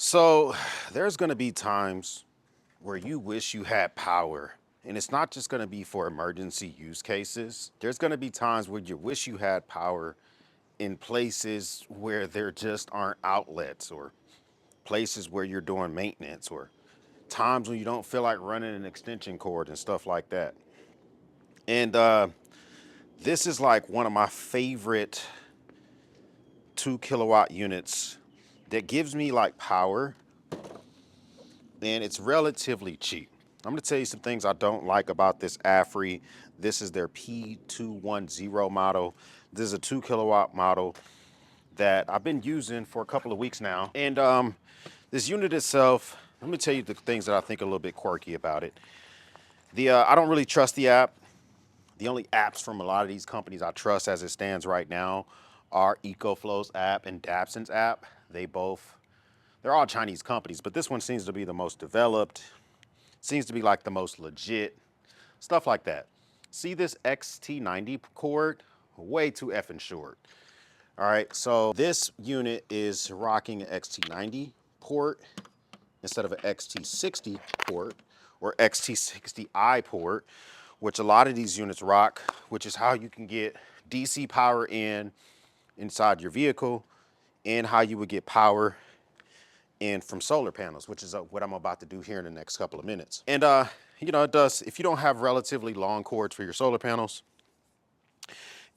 So there's going to be times where you wish you had power. And it's not just going to be for emergency use cases. There's going to be times where you wish you had power in places where there just aren't outlets, or places where you're doing maintenance, or times when you don't feel like running an extension cord and stuff like that. And this is like one of my favorite 2 kilowatt units that gives me like power, and it's relatively cheap. I'm gonna tell you some things I don't like about this AFERY. This is their P210 model. This is a 2 kilowatt model that I've been using for a couple of weeks now. And this unit itself, let me tell you the things that I think are a little bit quirky about it. I don't really trust the app. The only apps from a lot of these companies I trust as it stands right now are EcoFlow's app and Dabson's app. They're all Chinese companies, but this one seems to be the most developed, seems to be like the most legit, stuff like that. See this XT90 cord? Way too effing short. All right, so this unit is rocking an XT90 port instead of an XT60 port or XT60i port, which a lot of these units rock, which is how you can get DC power inside your vehicle, and how you would get power in from solar panels, which is what I'm about to do here in the next couple of minutes. And it does, if you don't have relatively long cords for your solar panels,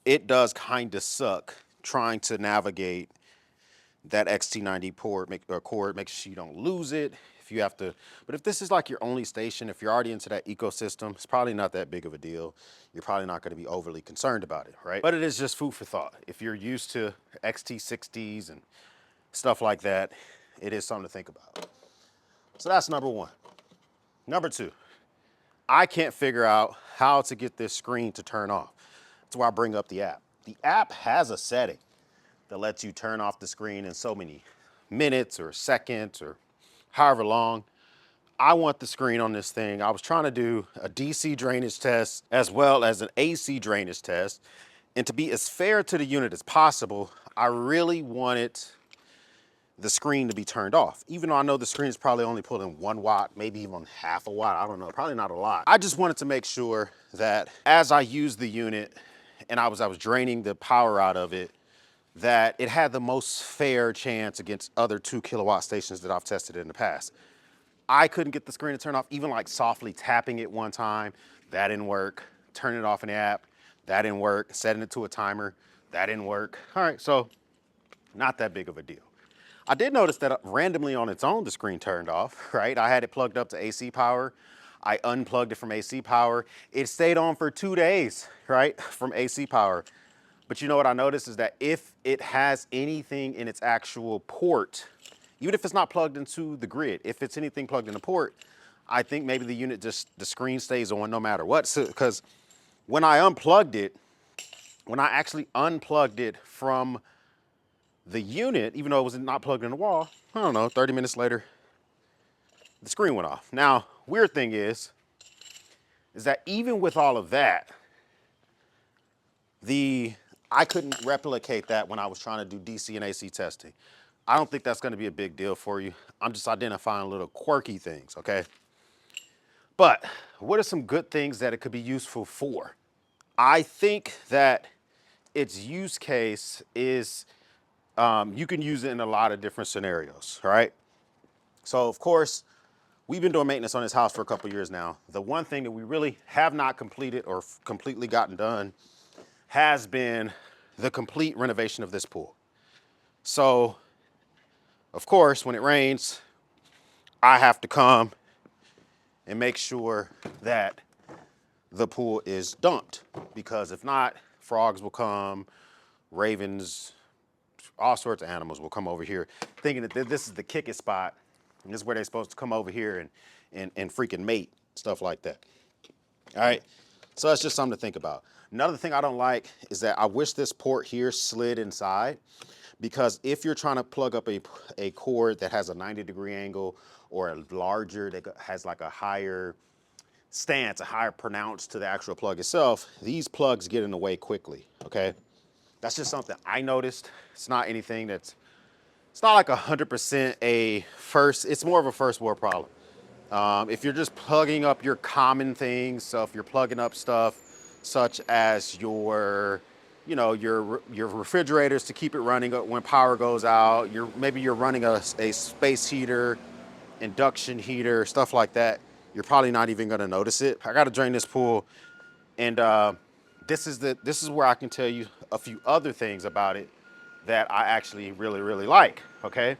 it does kind of suck trying to navigate that XT90 port cord, make sure you don't lose it. If you have to, but if this is like your only station, if you're already into that ecosystem, it's probably not that big of a deal. You're probably not going to be overly concerned about it, right? But it is just food for thought. If you're used to XT60s and stuff like that, it is something to think about. So that's number one. Number two, I can't figure out how to get this screen to turn off. That's why I bring up the app. The app has a setting that lets you turn off the screen in so many minutes or seconds or however long. I want the screen on this thing. I was trying to do a DC drainage test as well as an AC drainage test. And to be as fair to the unit as possible, I really wanted the screen to be turned off. Even though I know the screen is probably only pulling 1 watt, maybe even half a watt, I don't know, probably not a lot. I just wanted to make sure that as I used the unit and I was draining the power out of it, that it had the most fair chance against other 2 kilowatt stations that I've tested in the past. I couldn't get the screen to turn off, even like softly tapping it one time, that didn't work. Turning it off in the app, that didn't work. Setting it to a timer, that didn't work. All right, so not that big of a deal. I did notice that randomly on its own, the screen turned off, right? I had it plugged up to AC power. I unplugged it from AC power. It stayed on for 2 days, right? From AC power. But you know what I noticed is that if it has anything in its actual port, even if it's not plugged into the grid, if it's anything plugged in the port, I think maybe the unit the screen stays on no matter what. So, because when I actually unplugged it from the unit, even though it was not plugged in the wall, I don't know, 30 minutes later, the screen went off. Now, weird thing is that even with all of that, I couldn't replicate that when I was trying to do DC and AC testing. I don't think that's gonna be a big deal for you. I'm just identifying little quirky things, okay? But what are some good things that it could be useful for? I think that its use case is, you can use it in a lot of different scenarios, all right? So of course, we've been doing maintenance on this house for a couple years now. The one thing that we really have not completed or completely gotten done has been the complete renovation of this pool. So, of course, when it rains, I have to come and make sure that the pool is dumped, because if not, frogs will come, ravens, all sorts of animals will come over here thinking that this is the kick it spot. And this is where they're supposed to come over here and freaking mate, stuff like that. All right, so that's just something to think about. Another thing I don't like is that I wish this port here slid inside, because if you're trying to plug up a cord that has a 90-degree angle, or a larger that has like a higher stance, a higher pronounce to the actual plug itself, these plugs get in the way quickly, okay? That's just something I noticed. It's not anything that's it's not like 100% it's more of a first world problem. If you're just plugging up your common things, so if you're plugging up stuff such as your refrigerators to keep it running when power goes out, maybe you're running a space heater, induction heater, stuff like that, you're probably not even gonna notice it. I gotta drain this pool, and this is where I can tell you a few other things about it that I actually really, really like, okay?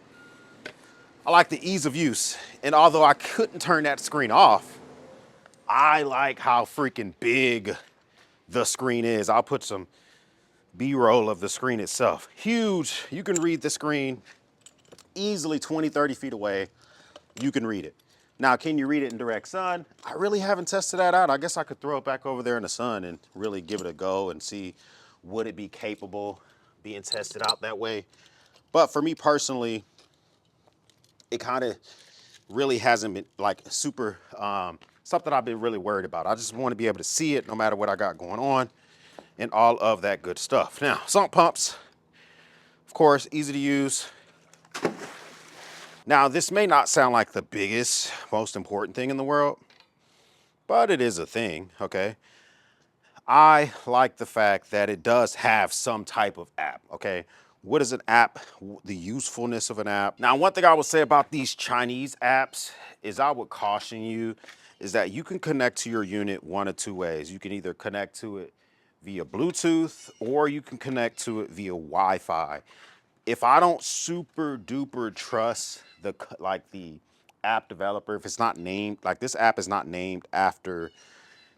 I like the ease of use. And although I couldn't turn that screen off, I like how freaking big the screen is. I'll put some B-roll of the screen itself. Huge. You can read the screen easily 20, 30 feet away. You can read it. Now, can you read it in direct sun? I really haven't tested that out. I guess I could throw it back over there in the sun and really give it a go and see would it be capable being tested out that way. But for me personally, it kind of really hasn't been like super something I've been really worried about. I just want to be able to see it no matter what I got going on and all of that good stuff. Now, sump pumps, of course, easy to use. Now, this may not sound like the biggest, most important thing in the world, but it is a thing, okay? I like the fact that it does have some type of app, okay? What is an app? The usefulness of an app. Now, one thing I would say about these Chinese apps is I would caution you is that you can connect to your unit one of two ways. You can either connect to it via Bluetooth or you can connect to it via Wi-Fi. If I don't super duper trust the app developer, if it's not named, like this app is not named after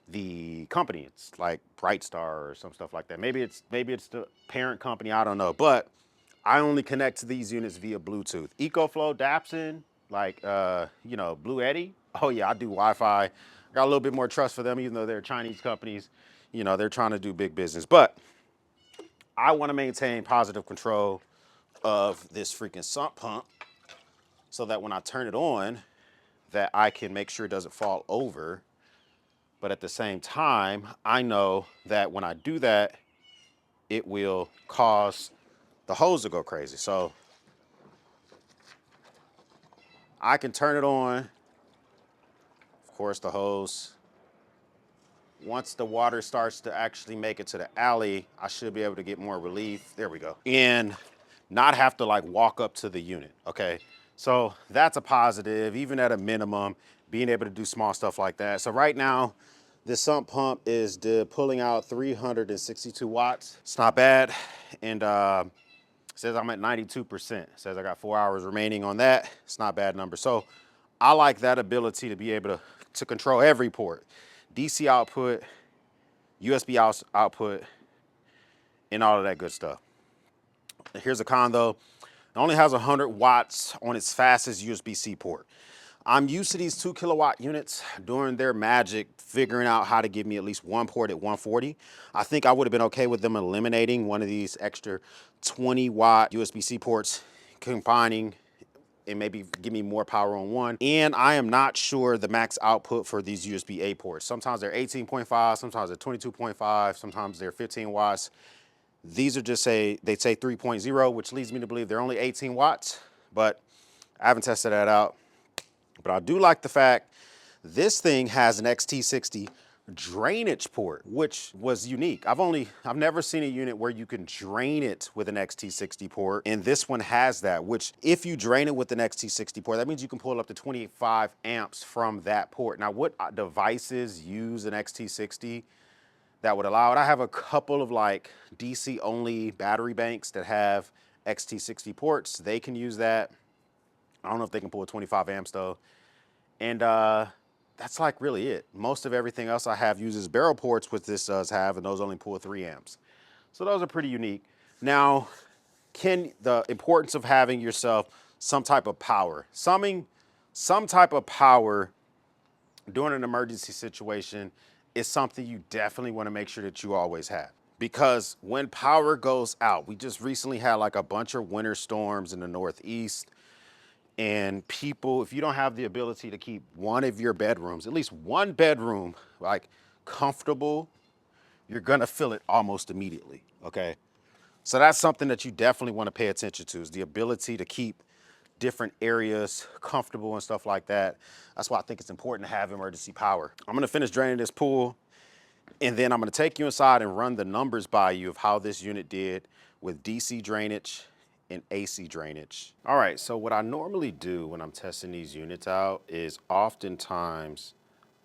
the company, it's like Brightstar or some stuff like that. Maybe it's the parent company, I don't know. But I only connect to these units via Bluetooth. EcoFlow, Dapson, Blue Eddy. Oh yeah, I do Wi-Fi. I got a little bit more trust for them, even though they're Chinese companies. They're trying to do big business. But I want to maintain positive control of this freaking sump pump so that when I turn it on, that I can make sure it doesn't fall over. But at the same time, I know that when I do that, it will cause the hose to go crazy. So I can turn it on. Of course, the hose, once the water starts to actually make it to the alley, I should be able to get more relief. There we go. And not have to like walk up to the unit, okay? So that's a positive, even at a minimum, being able to do small stuff like that. So right now, this sump pump is pulling out 362 watts. It's not bad. And says I'm at 92%. Says I got 4 hours remaining on that. It's not a bad number. So I like that ability to be able to control every port. DC output, USB output, and all of that good stuff. Here's a con though. It only has 100 watts on its fastest USB-C port. I'm used to these 2 kilowatt units doing their magic, figuring out how to give me at least one port at 140. I think I would have been okay with them eliminating one of these extra 20 watt USB-C ports, combining and maybe give me more power on one. And I am not sure the max output for these USB-A ports. Sometimes they're 18.5, sometimes they're 22.5, sometimes they're 15 watts. These are they say 3.0, which leads me to believe they're only 18 watts, but I haven't tested that out. But I do like the fact this thing has an XT60 drainage port, which was unique. I've never seen a unit where you can drain it with an XT60 port, and this one has that, which if you drain it with an XT60 port, that means you can pull up to 25 amps from that port. Now, what devices use an XT60 that would allow it? I have a couple of like DC only battery banks that have XT60 ports. They can use that. I don't know if they can pull 25 amps though. And that's like really it. Most of everything else I have uses barrel ports, which this does have, and those only pull 3 amps. So those are pretty unique. Now, the importance of having yourself some type of power, some type of power during an emergency situation is something you definitely want to make sure that you always have. Because when power goes out, we just recently had like a bunch of winter storms in the Northeast. And people, if you don't have the ability to keep one of your bedrooms, at least one bedroom, like comfortable, you're gonna feel it almost immediately, okay? So that's something that you definitely want to pay attention to, is the ability to keep different areas comfortable and stuff like that. That's why I think it's important to have emergency power. I'm gonna finish draining this pool, and then I'm gonna take you inside and run the numbers by you of how this unit did with DC drainage and AC drainage. All right, so what I normally do when I'm testing these units out is oftentimes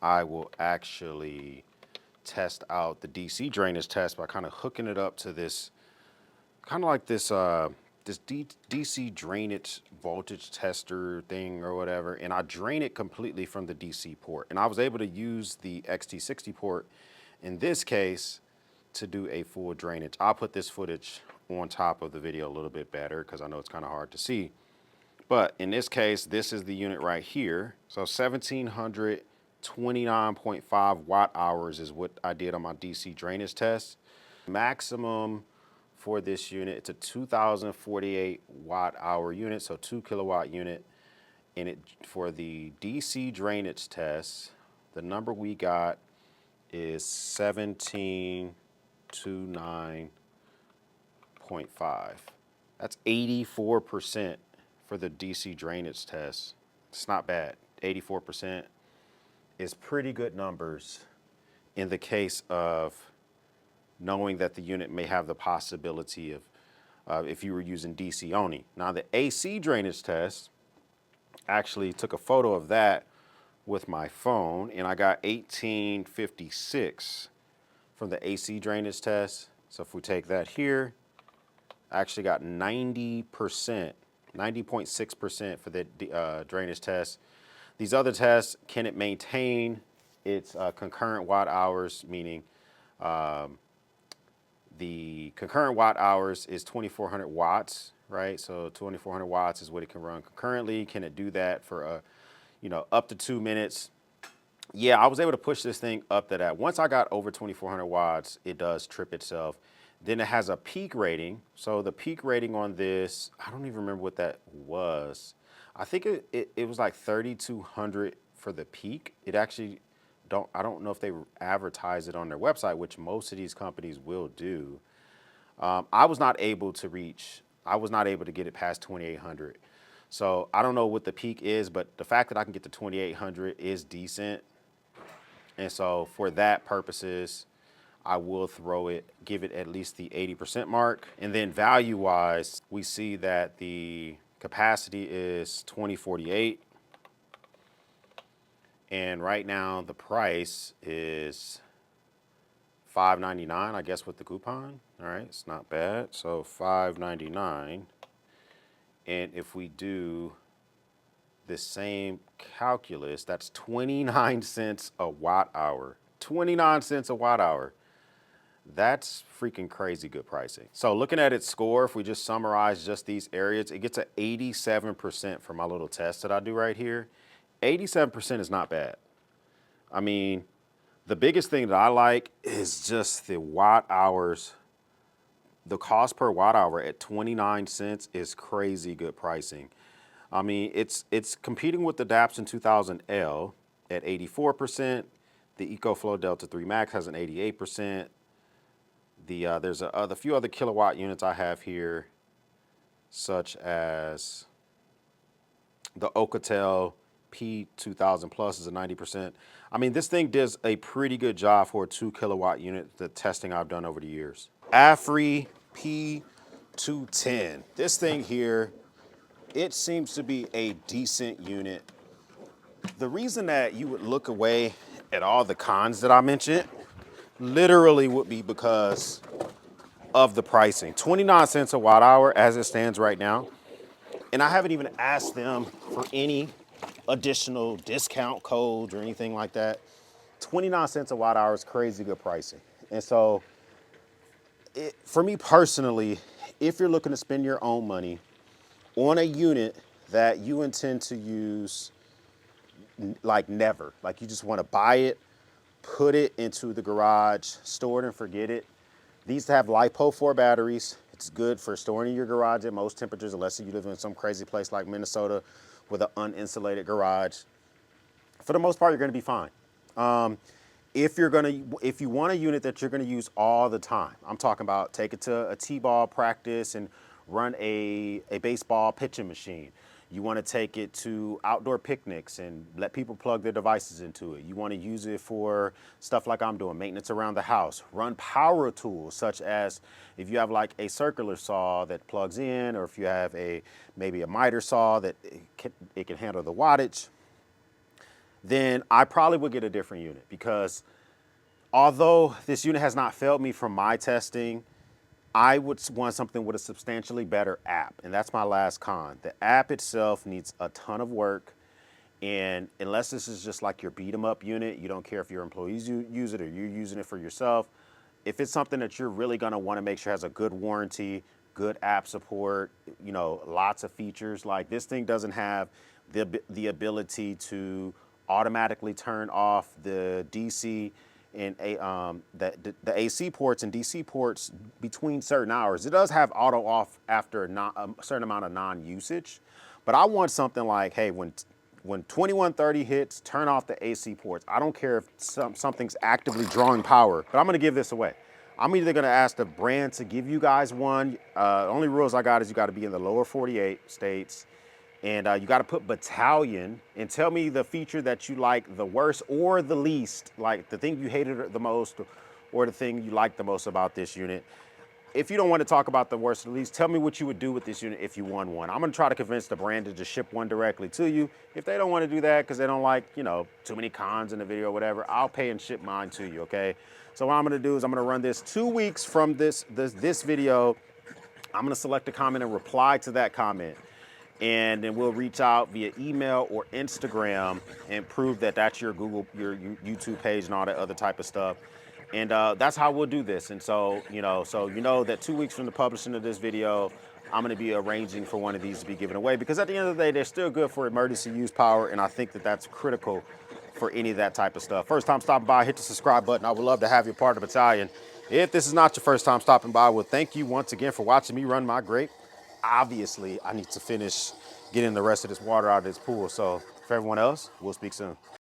I will actually test out the DC drainage test by kind of hooking it up to this, kind of like this DC drainage voltage tester thing or whatever, and I drain it completely from the DC port. And I was able to use the XT60 port in this case to do a full drainage. I'll put this footage on top of the video a little bit better because I know it's kind of hard to see. But in this case, this is the unit right here. So 1729.5 watt hours is what I did on my DC drainage test. Maximum for this unit, it's a 2048 watt hour unit, so 2 kilowatt unit. And it, for the DC drainage test, the number we got is 1729.5. That's 84% for the DC drainage test. It's not bad. 84% is pretty good numbers in the case of knowing that the unit may have the possibility of if you were using DC only. Now the AC drainage test, actually took a photo of that with my phone, and I got 1856 from the AC drainage test. So if we take that here, I actually got 90%, 90.6% for the drainage test. These other tests, can it maintain its concurrent watt hours, meaning the concurrent watt hours is 2400 watts, right? So 2400 watts is what it can run concurrently. Can it do that for up to 2 minutes? Yeah, I was able to push this thing up to that. Once I got over 2400 watts, it does trip itself. Then it has a peak rating. So the peak rating on this, I don't even remember what that was. I think it was like 3200 for the peak. It actually I don't know if they advertise it on their website, which most of these companies will do. I was not able to get it past 2800. So I don't know what the peak is, but the fact that I can get to 2800 is decent. And so for that purposes, I will give it at least the 80% mark. And then value wise, we see that the capacity is 2048. And right now the price is $5.99, I guess, with the coupon. All right, it's not bad. So $5.99. And if we do the same calculus, that's 29 cents a watt hour. 29 cents a watt hour. That's freaking crazy good pricing. So looking at its score, if we just summarize just these areas, it gets an 87% for my little test that I do right here. 87% is not bad. I mean, the biggest thing that I like is just the watt hours. The cost per watt hour at 29 cents is crazy good pricing. I mean, it's competing with the Dapson 2000L at 84%. The EcoFlow Delta 3 Max has an 88%. There's a few other kilowatt units I have here, such as the Alcatel P210 Plus is a 90%. I mean, this thing does a pretty good job for a 2 kilowatt unit, the testing I've done over the years. AFERY P210. This thing here, it seems to be a decent unit. The reason that you would look away at all the cons that I mentioned literally would be because of the pricing. 29 cents a watt hour as it stands right now. And I haven't even asked them for any additional discount codes or anything like that. 29 cents a watt hour is crazy good pricing. And so for me personally, if you're looking to spend your own money on a unit that you intend to use like never, like you just want to buy it, put it into the garage, store it and forget it. These have LiPo4 batteries. It's good for storing in your garage at most temperatures, unless you live in some crazy place like Minnesota with an uninsulated garage. For the most part, you're going to be fine. If you want a unit that you're gonna use all the time, I'm talking about take it to a t-ball practice and run a baseball pitching machine. You want to take it to outdoor picnics and let people plug their devices into it. You want to use it for stuff like I'm doing, maintenance around the house. Run power tools such as if you have like a circular saw that plugs in, or if you have maybe a miter saw that it can handle the wattage, then I probably would get a different unit, because although this unit has not failed me from my testing, I would want something with a substantially better app. And that's my last con. The app itself needs a ton of work. And unless this is just like your beat 'em up unit, you don't care if your employees use it or you're using it for yourself. If it's something that you're really gonna wanna make sure has a good warranty, good app support, lots of features, like this thing doesn't have the ability to automatically turn off the DC and the AC ports and DC ports between certain hours. It does have auto off after a certain amount of non-usage, but I want something like, hey, when 2130 hits, turn off the AC ports. I don't care if something's actively drawing power, but I'm gonna give this away. I'm either gonna ask the brand to give you guys one. Only rules I got is you gotta be in the lower 48 states, and you gotta put Battalion, and tell me the feature that you like the worst or the least, like the thing you hated the most or the thing you liked the most about this unit. If you don't want to talk about the worst or least, tell me what you would do with this unit if you won one. I'm gonna try to convince the brand to just ship one directly to you. If they don't want to do that because they don't like, too many cons in the video or whatever, I'll pay and ship mine to you, okay? So what I'm gonna do is I'm gonna run this 2 weeks from this video. I'm gonna select a comment and reply to that comment. And then we'll reach out via email or Instagram and prove that that's your your YouTube page and all that other type of stuff. And that's how we'll do this. And so, that 2 weeks from the publishing of this video, I'm gonna be arranging for one of these to be given away, because at the end of the day, they're still good for emergency use power. And I think that that's critical for any of that type of stuff. First time stopping by, hit the subscribe button. I would love to have you part of the battalion. If this is not your first time stopping by, well, thank you once again for watching me run my grape. Obviously, I need to finish getting the rest of this water out of this pool. So for everyone else, we'll speak soon.